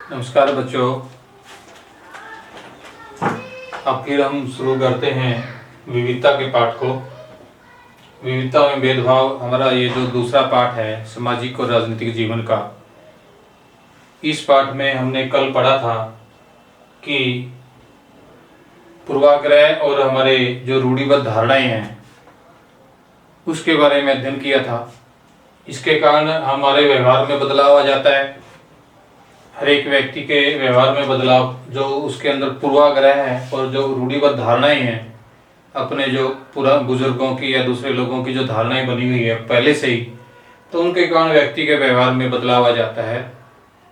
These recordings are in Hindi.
नमस्कार बच्चों। अब फिर हम शुरू करते हैं विविधता के पाठ को। विविधता में भेदभाव हमारा ये जो दूसरा पाठ है सामाजिक और राजनीतिक जीवन का। इस पाठ में हमने कल पढ़ा था कि पूर्वाग्रह और हमारे जो रूढ़िबद्ध धारणाएं हैं उसके बारे में अध्ययन किया था। इसके कारण हमारे व्यवहार में बदलाव आ जाता है। हर एक व्यक्ति के व्यवहार में बदलाव, जो उसके अंदर पूर्वाग्रह है और जो रूढ़िबद्ध धारणाएं हैं, अपने जो पूरा बुजुर्गों की या दूसरे लोगों की जो धारणाएं बनी हुई है पहले से ही, तो उनके कारण व्यक्ति के व्यवहार में बदलाव आ जाता है।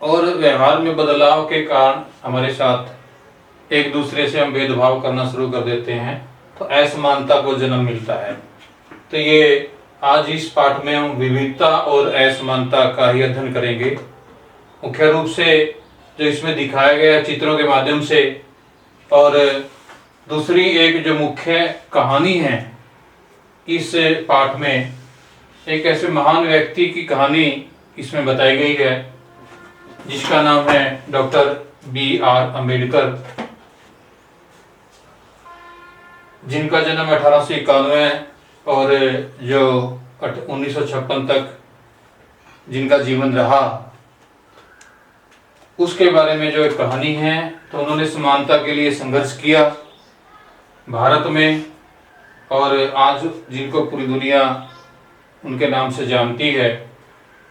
और व्यवहार में बदलाव के कारण हमारे साथ एक दूसरे से हम भेदभाव करना शुरू कर देते हैं, तो असमानता को जन्म मिलता है। तो ये आज इस पाठ में हम विविधता और असमानता का ही अध्ययन करेंगे। मुख्य रूप से जो इसमें दिखाया गया चित्रों के माध्यम से, और दूसरी एक जो मुख्य कहानी है इस पाठ में, एक ऐसे महान व्यक्ति की कहानी इसमें बताई गई है जिसका नाम है डॉक्टर B.R. अम्बेडकर, जिनका जन्म 1891 और जो 1956 तक जिनका जीवन रहा, उसके बारे में जो एक कहानी है। तो उन्होंने समानता के लिए संघर्ष किया भारत में, और आज जिनको पूरी दुनिया उनके नाम से जानती है।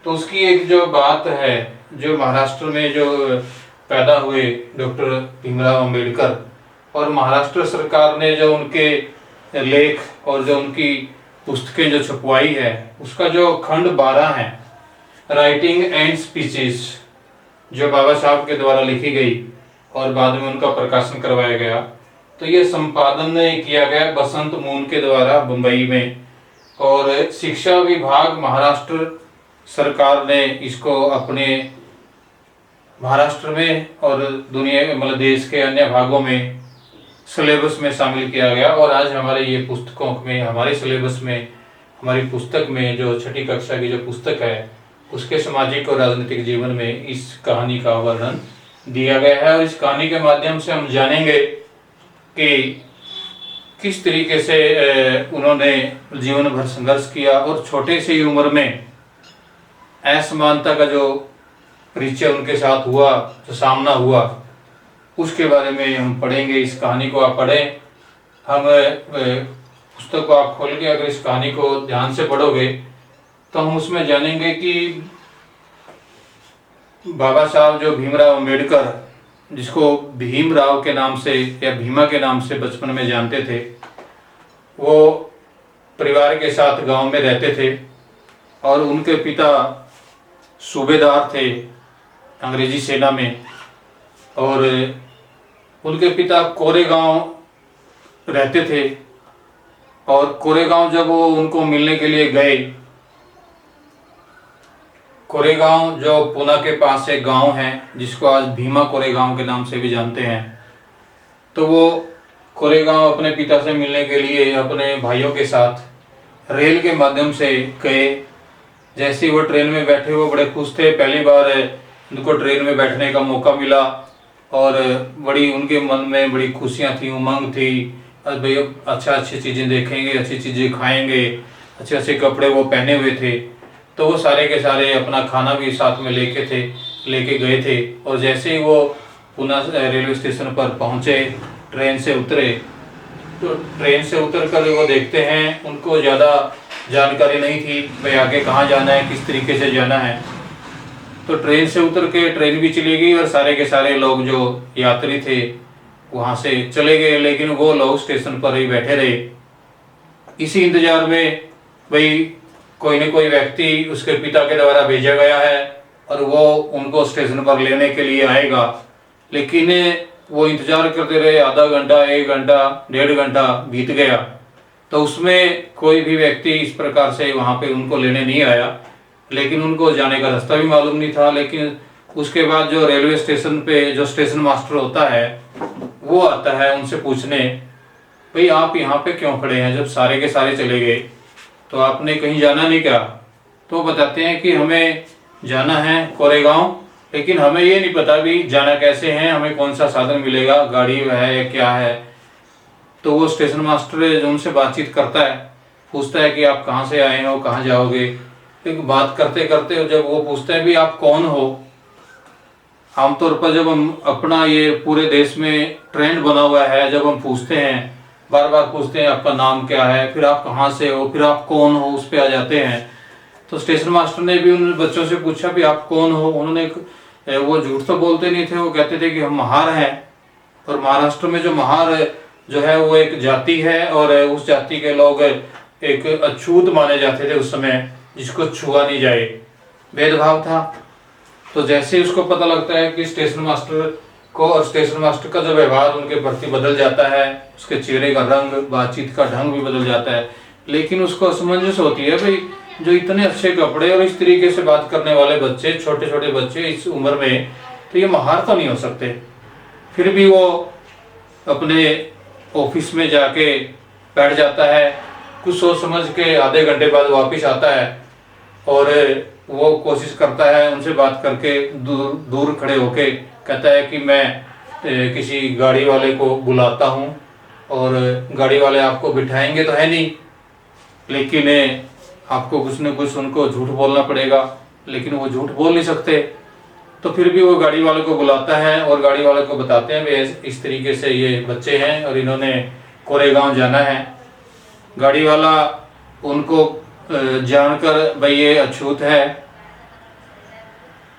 तो उसकी एक जो बात है, जो महाराष्ट्र में जो पैदा हुए डॉक्टर भीमराव अम्बेडकर, और महाराष्ट्र सरकार ने जो उनके लेख और जो उनकी पुस्तकें जो छपवाई है, उसका जो खंड 12 है, राइटिंग एंड स्पीचेस, जो बाबा साहब के द्वारा लिखी गई और बाद में उनका प्रकाशन करवाया गया। तो ये संपादन किया गया बसंत मून के द्वारा बंबई में, और शिक्षा विभाग महाराष्ट्र सरकार ने इसको अपने महाराष्ट्र में और दुनिया मतलब देश के अन्य भागों में सिलेबस में शामिल किया गया। और आज हमारे ये पुस्तकों में, हमारे सिलेबस में, हमारी पुस्तक में जो 6ठी कक्षा की जो पुस्तक है उसके सामाजिक और राजनीतिक जीवन में इस कहानी का वर्णन दिया गया है। और इस कहानी के माध्यम से हम जानेंगे कि किस तरीके से उन्होंने जीवन भर संघर्ष किया और छोटे से ही उम्र में असमानता का जो परिचय उनके साथ हुआ, जो सामना हुआ, उसके बारे में हम पढ़ेंगे। इस कहानी को आप पढ़ें। हम पुस्तक को आप खोल के अगर इस कहानी को ध्यान से पढ़ोगे तो हम उसमें जानेंगे कि बाबा साहब जो भीमराव अम्बेडकर, जिसको भीमराव के नाम से या भीमा के नाम से बचपन में जानते थे, वो परिवार के साथ गांव में रहते थे। और उनके पिता सूबेदार थे अंग्रेजी सेना में, और उनके पिता कोरेगांव रहते थे। और कोरेगांव जब वो उनको मिलने के लिए गए, कोरेगांव जो पुणे के पास एक गांव है जिसको आज भीमा कोरेगांव के नाम से भी जानते हैं, तो वो कोरेगांव अपने पिता से मिलने के लिए अपने भाइयों के साथ रेल के माध्यम से गए। जैसे ही वो ट्रेन में बैठे, वो बड़े खुश थे, पहली बार उनको ट्रेन में बैठने का मौका मिला, और बड़ी उनके मन में बड़ी खुशियाँ थी, उमंग थी। भाई अच्छी चीज़ें देखेंगे, अच्छी चीज़ें खाएंगे, अच्छे अच्छे कपड़े वो पहने हुए थे। तो वो सारे के सारे अपना खाना भी साथ में लेके गए थे। और जैसे ही वो पुणे रेलवे स्टेशन पर पहुँचे, ट्रेन से उतरे, तो ट्रेन से उतर कर वो देखते हैं, उनको ज़्यादा जानकारी नहीं थी भाई आगे कहाँ जाना है, किस तरीके से जाना है। तो ट्रेन से उतर के ट्रेन भी चली गई और सारे के सारे लोग जो यात्री थे वहाँ से चले गए, लेकिन वो लोग स्टेशन पर ही बैठे रहे इसी इंतजार में भाई कोई न कोई व्यक्ति उसके पिता के द्वारा भेजा गया है और वो उनको स्टेशन पर लेने के लिए आएगा। लेकिन वो इंतजार करते रहे, आधा घंटा, 1 घंटा, 1.5 घंटा बीत गया, तो उसमें कोई भी व्यक्ति इस प्रकार से वहाँ पे उनको लेने नहीं आया। लेकिन उनको जाने का रास्ता भी मालूम नहीं था। लेकिन उसके बाद जो रेलवे स्टेशन पे जो स्टेशन मास्टर होता है वो आता है उनसे पूछने, भाई आप यहाँ पे क्यों खड़े हैं, जब सारे के सारे चले गए, तो आपने कहीं जाना नहीं क्या? तो बताते हैं कि हमें जाना है कोरेगांव, लेकिन हमें ये नहीं पता भी जाना कैसे है, हमें कौन सा साधन मिलेगा, गाड़ी है या क्या है। तो वो स्टेशन मास्टर जो उनसे बातचीत करता है, पूछता है कि आप कहाँ से आए हो, कहाँ जाओगे। फिर बात करते करते जब वो पूछते हैं भी आप कौन हो, आमतौर पर जब हम अपना ये पूरे देश में ट्रेंड बना हुआ है, जब हम पूछते हैं, बार बार पूछते हैं आपका नाम क्या है, फिर आप कहाँ से हो, फिर आप कौन हो, उस पर आ जाते हैं। तो स्टेशन मास्टर ने भी उन बच्चों से पूछा भी आप कौन हो। उन्होंने वो झूठ तो बोलते नहीं थे, वो कहते थे कि हम महार हैं। और महाराष्ट्र में जो महार जो है वो एक जाति है, और उस जाति के लोग एक अछूत माने जाते थे उस समय, जिसको छुआ नहीं जाए, भेदभाव था। तो जैसे ही उसको पता लगता है कि स्टेशन मास्टर को, और स्टेशन मास्टर का जो व्यवहार उनके प्रति बदल जाता है, उसके चेहरे का रंग, बातचीत का ढंग भी बदल जाता है। लेकिन उसको असमंजस होती है भाई, जो इतने अच्छे कपड़े और इस तरीके से बात करने वाले बच्चे, छोटे छोटे बच्चे इस उम्र में, तो ये महार तो नहीं हो सकते। फिर भी वो अपने ऑफिस में जाके बैठ जाता है, कुछ सोच समझ के आधे घंटे बाद वापस आता है, और वो कोशिश करता है उनसे बात करके दूर दूर खड़े होके कहता है कि मैं किसी गाड़ी वाले को बुलाता हूँ, और गाड़ी वाले आपको बिठाएंगे तो है नहीं, लेकिन आपको कुछ न कुछ उनको झूठ बोलना पड़ेगा। लेकिन वो झूठ बोल नहीं सकते। तो फिर भी वो गाड़ी वाले को बुलाता है, और गाड़ी वाले को बताते हैं भी इस तरीके से ये बच्चे हैं और इन्होंने कोरेगांव जाना है। गाड़ी वाला उनको जानकर भाई ये अछूत है,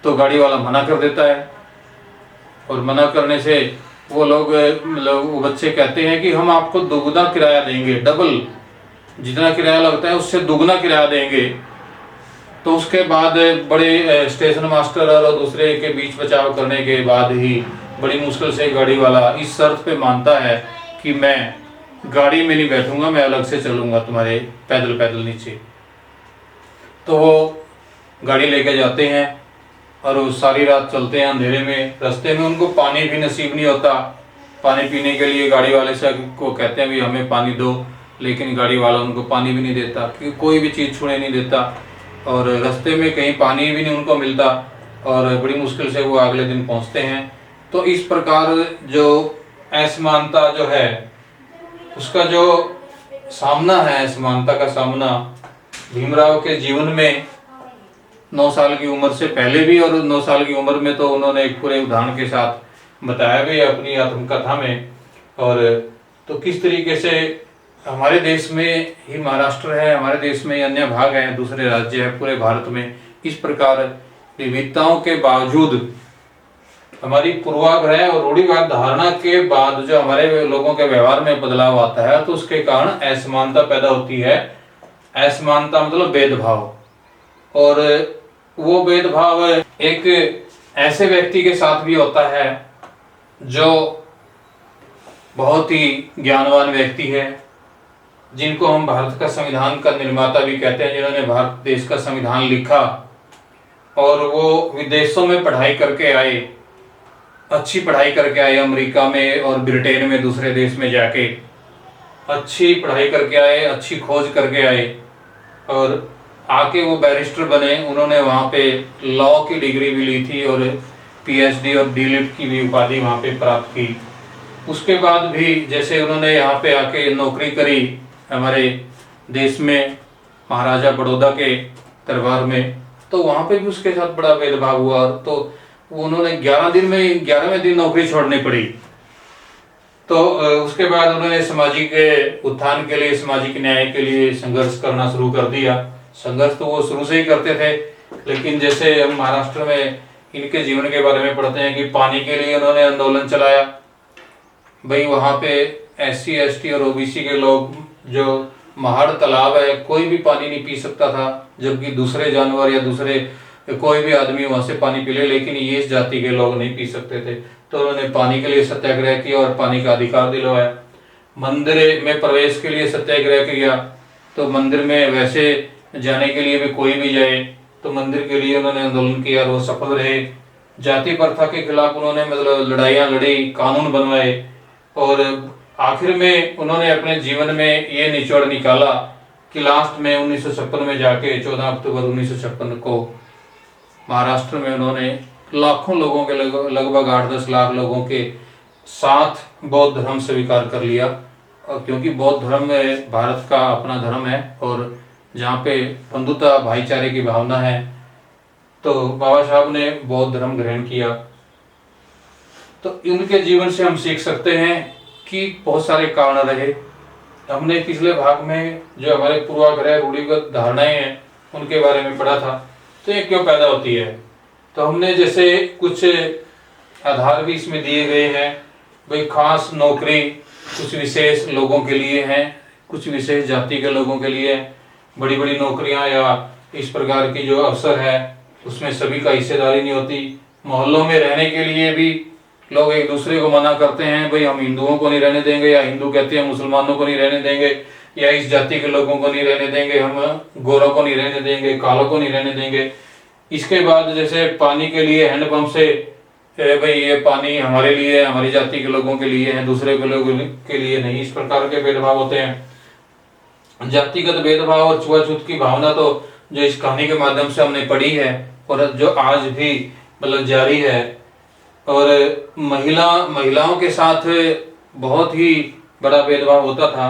तो गाड़ी वाला मना कर देता है। और मना करने से वो लोग मतलब वो बच्चे कहते हैं कि हम आपको दोगुना किराया देंगे, डबल जितना किराया लगता है उससे दुगना किराया देंगे। तो उसके बाद बड़े स्टेशन मास्टर और दूसरे के बीच बचाव करने के बाद ही बड़ी मुश्किल से गाड़ी वाला इस शर्त पे मानता है कि मैं गाड़ी में नहीं बैठूंगा, मैं अलग से चलूंगा तुम्हारे पैदल पैदल नीचे। तो वो गाड़ी लेके जाते हैं, और वो सारी रात चलते हैं अंधेरे में। रास्ते में उनको पानी भी नसीब नहीं होता। पानी पीने के लिए गाड़ी वाले से को कहते हैं भी हमें पानी दो, लेकिन गाड़ी वाला उनको पानी भी नहीं देता, क्योंकि कोई भी चीज़ छूने नहीं देता। और रास्ते में कहीं पानी भी नहीं उनको मिलता, और बड़ी मुश्किल से वो अगले दिन पहुंचते हैं। तो इस प्रकार जो असमानता जो है, उसका जो सामना है, असमानता का सामना भीमराव के जीवन में 9 साल की उम्र से पहले भी, और 9 साल की उम्र में तो उन्होंने एक पूरे उदाहरण के साथ बताया भी अपनी आत्मकथा में। और तो किस तरीके से हमारे देश में ही महाराष्ट्र है, हमारे देश में अन्य भाग हैं, दूसरे राज्य है पूरे भारत में, इस प्रकार विविधताओं के बावजूद हमारी पूर्वाग्रह और रूढ़िवाद धारणा के बाद जो हमारे लोगों के व्यवहार में बदलाव आता है, तो उसके कारण असमानता पैदा होती है। असमानता मतलब भेदभाव, और वो भेदभाव एक ऐसे व्यक्ति के साथ भी होता है जो बहुत ही ज्ञानवान व्यक्ति है, जिनको हम भारत का संविधान का निर्माता भी कहते हैं, जिन्होंने भारत देश का संविधान लिखा, और वो विदेशों में पढ़ाई करके आए, अच्छी पढ़ाई करके आए, अमेरिका में और ब्रिटेन में, दूसरे देश में जाके अच्छी पढ़ाई करके आए, अच्छी खोज करके आए, और आके वो बैरिस्टर बने। उन्होंने वहाँ पे लॉ की डिग्री भी ली थी, और पीएचडी और डीलिट की भी उपाधि वहाँ पे प्राप्त की। उसके बाद भी जैसे उन्होंने यहाँ पे आके नौकरी करी हमारे देश में महाराजा बड़ौदा के दरबार में, तो वहाँ पे भी उसके साथ बड़ा भेदभाव हुआ। तो उन्होंने 11वें दिन नौकरी छोड़नी पड़ी। तो उसके बाद उन्होंने सामाजिक उत्थान के लिए, सामाजिक न्याय के लिए संघर्ष करना शुरू कर दिया। संघर्ष तो वो शुरू से ही करते थे, लेकिन जैसे हम महाराष्ट्र में इनके जीवन के बारे में पढ़ते हैं कि पानी के लिए उन्होंने आंदोलन चलाया। भाई वहाँ पे SC ST और OBC के लोग, जो महाड़ तालाब है, कोई भी पानी नहीं पी सकता था, जबकि दूसरे जानवर या दूसरे कोई भी आदमी वहाँ से पानी पी ले, लेकिन ये इस जाति के लोग नहीं पी सकते थे। तो उन्होंने पानी के लिए सत्याग्रह किया और पानी का अधिकार दिलवाया। मंदिर में प्रवेश के लिए सत्याग्रह किया, तो मंदिर में वैसे जाने के लिए भी कोई भी जाए, तो मंदिर के लिए उन्होंने आंदोलन किया और वो सफल रहे। जाति प्रथा के खिलाफ उन्होंने मतलब लड़ाइयाँ लड़ी, कानून बनवाए, और आखिर में उन्होंने अपने जीवन में ये निचोड़ निकाला कि लास्ट में 1956 में जाके 14 अक्टूबर 1956 को महाराष्ट्र में उन्होंने लाखों लोगों के लगभग 8-10 लाख लोगों के साथ बौद्ध धर्म स्वीकार कर लिया। और क्योंकि बौद्ध धर्म भारत का अपना धर्म है और जहाँ पे बंधुता भाईचारे की भावना है, तो बाबा साहब ने बौद्ध धर्म ग्रहण किया। तो इनके जीवन से हम सीख सकते हैं कि बहुत सारे कारण रहे। हमने पिछले भाग में जो हमारे पूर्वाग्रह रूढ़िगत धारणाएं हैं उनके बारे में पढ़ा था, तो ये क्यों पैदा होती है। तो हमने जैसे कुछ आधार भी इसमें दिए गए हैं, भाई खास नौकरी कुछ विशेष लोगों के लिए हैं, कुछ विशेष जाति के लोगों के लिए बड़ी बड़ी नौकरियां या इस प्रकार की जो अवसर है उसमें सभी का हिस्सेदारी नहीं होती। मोहल्लों में रहने के लिए भी लोग एक दूसरे को मना करते हैं, भाई हम हिंदुओं को नहीं रहने देंगे, या हिंदू कहते हैं मुसलमानों को नहीं रहने देंगे, या इस जाति के लोगों को नहीं रहने देंगे, हम गोरों को नहीं रहने देंगे, कालों को नहीं रहने देंगे। इसके बाद जैसे पानी के लिए हैंडपंप से भाई ये पानी हमारे लिए, हमारी जाति के लोगों के लिए है, दूसरे के लोगों के लिए नहीं, इस प्रकार के भेदभाव होते हैं। जातिगत भेदभाव और छुआछूत की भावना तो जो इस कहानी के माध्यम से हमने पढ़ी है और जो आज भी मतलब जारी है। और महिलाओं के साथ बहुत ही बड़ा भेदभाव होता था।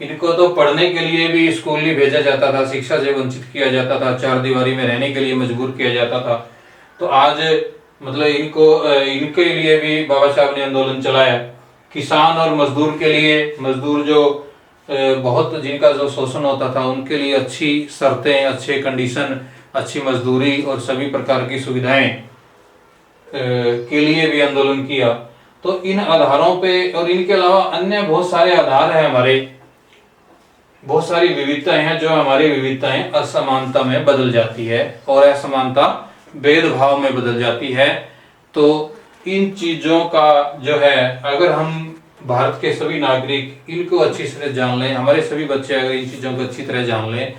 इनको तो पढ़ने के लिए भी स्कूल नहीं भेजा जाता था, शिक्षा से वंचित किया जाता था, चार दीवारी में रहने के लिए मजबूर किया जाता था। तो आज मतलब इनके लिए भी बाबा साहब ने आंदोलन चलाया। किसान और मजदूर के लिए, मजदूर जो बहुत जिनका जो शोषण होता था उनके लिए अच्छी शर्तें, अच्छे कंडीशन, अच्छी मजदूरी और सभी प्रकार की सुविधाएं के लिए भी आंदोलन किया। तो इन आधारों पे और इनके अलावा अन्य बहुत सारे आधार हैं, हमारे बहुत सारी विविधताएं हैं, जो हमारी विविधताएं असमानता में बदल जाती है और असमानता भेदभाव में बदल जाती है। तो इन चीजों का जो है, अगर हम भारत के सभी नागरिक इनको अच्छी तरह जान लें, हमारे सभी बच्चे अगर इन चीजों को अच्छी तरह जान लें,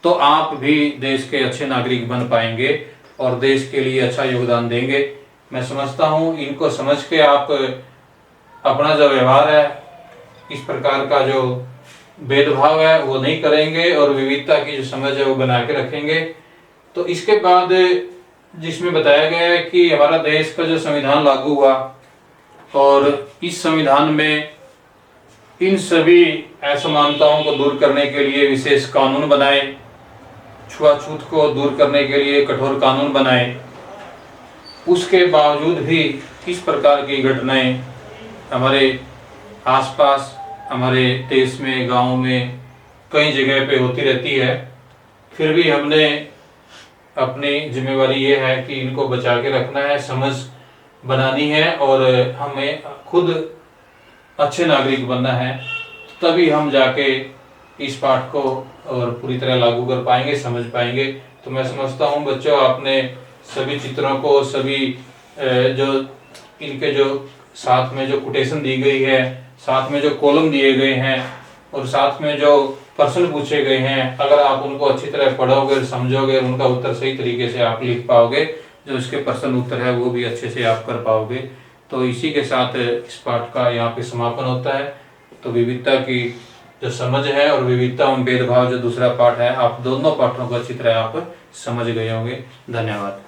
तो आप भी देश के अच्छे नागरिक बन पाएंगे और देश के लिए अच्छा योगदान देंगे। मैं समझता हूँ इनको समझ के आप अपना जो व्यवहार है, इस प्रकार का जो भेदभाव है वो नहीं करेंगे और विविधता की जो समझ है वो बना के रखेंगे। तो इसके बाद जिसमें बताया गया है कि हमारा देश का जो संविधान लागू हुआ और इस संविधान में इन सभी असमानताओं को दूर करने के लिए विशेष कानून बनाए, छुआछूत को दूर करने के लिए कठोर कानून बनाए। उसके बावजूद भी इस प्रकार की घटनाएं हमारे आसपास, हमारे देश में, गांव में कई जगह पे होती रहती है। फिर भी हमने अपनी जिम्मेवारी ये है कि इनको बचा के रखना है, समझ बनानी है और हमें खुद अच्छे नागरिक बनना है। तभी हम जाके इस पाठ को और पूरी तरह लागू कर पाएंगे, समझ पाएंगे। तो मैं समझता हूँ बच्चों, आपने सभी चित्रों को, सभी जो इनके जो साथ में जो कोटेशन दी गई है, साथ में जो कॉलम दिए गए हैं और साथ में जो प्रश्न पूछे गए हैं, अगर आप उनको अच्छी तरह पढ़ोगे, समझोगे, उनका उत्तर सही तरीके से आप लिख पाओगे, जो इसके प्रश्न उत्तर है वो भी अच्छे से आप कर पाओगे। तो इसी के साथ इस पाठ का यहाँ पे समापन होता है। तो विविधता की जो समझ है और विविधता एवं भेदभाव जो दूसरा पाठ है, आप दोनों पाठों को अच्छी तरह आप समझ गए होंगे। धन्यवाद।